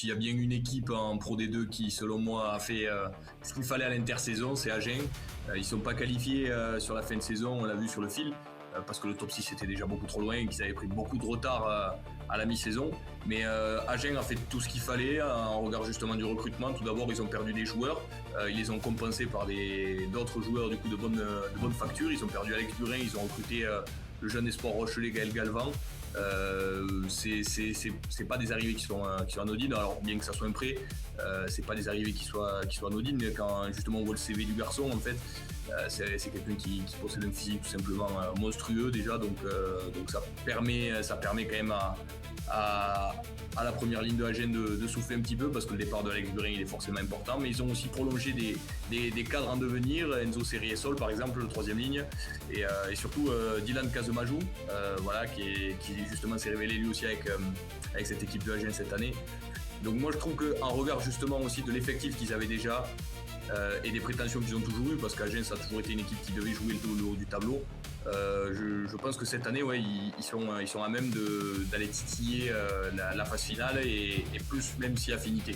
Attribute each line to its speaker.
Speaker 1: s'il y a bien une équipe en Pro D2 qui, selon moi, a fait ce qu'il fallait à l'intersaison, c'est Agen. Ils ne sont pas qualifiés sur la fin de saison, on l'a vu sur le fil, parce que le top 6 était déjà beaucoup trop loin et qu'ils avaient pris beaucoup de retard à la mi-saison. Mais Agen a fait tout ce qu'il fallait en regard justement du recrutement. Tout d'abord, ils ont perdu des joueurs. Ils les ont compensés par d'autres joueurs du coup, de bonne facture. Ils ont perdu Alex Burin, ils ont recruté le jeune espoir Rochelet, Gaël Galvan. C'est pas des arrivées qui sont anodines. Alors bien que ça soit un prêt, c'est pas des arrivées qui soient anodines. Mais quand justement on voit le CV du garçon, en fait, c'est quelqu'un qui possède un physique tout simplement monstrueux déjà. Donc ça permet quand même à la première ligne de Agen de souffler un petit peu, parce que le départ de Alex Burin il est forcément important. Mais ils ont aussi prolongé des cadres en devenir, Enzo Serriessol par exemple, le troisième ligne, et surtout Dylan Kazemajou, voilà, qui justement s'est révélé lui aussi avec cette équipe de Agen cette année. Donc moi je trouve qu'en regard justement aussi de l'effectif qu'ils avaient déjà et des prétentions qu'ils ont toujours eues, parce qu'Agen ça a toujours été une équipe qui devait jouer le haut du tableau, je pense que cette année, ouais, ils sont à même d'aller titiller la phase finale et plus même si affinité.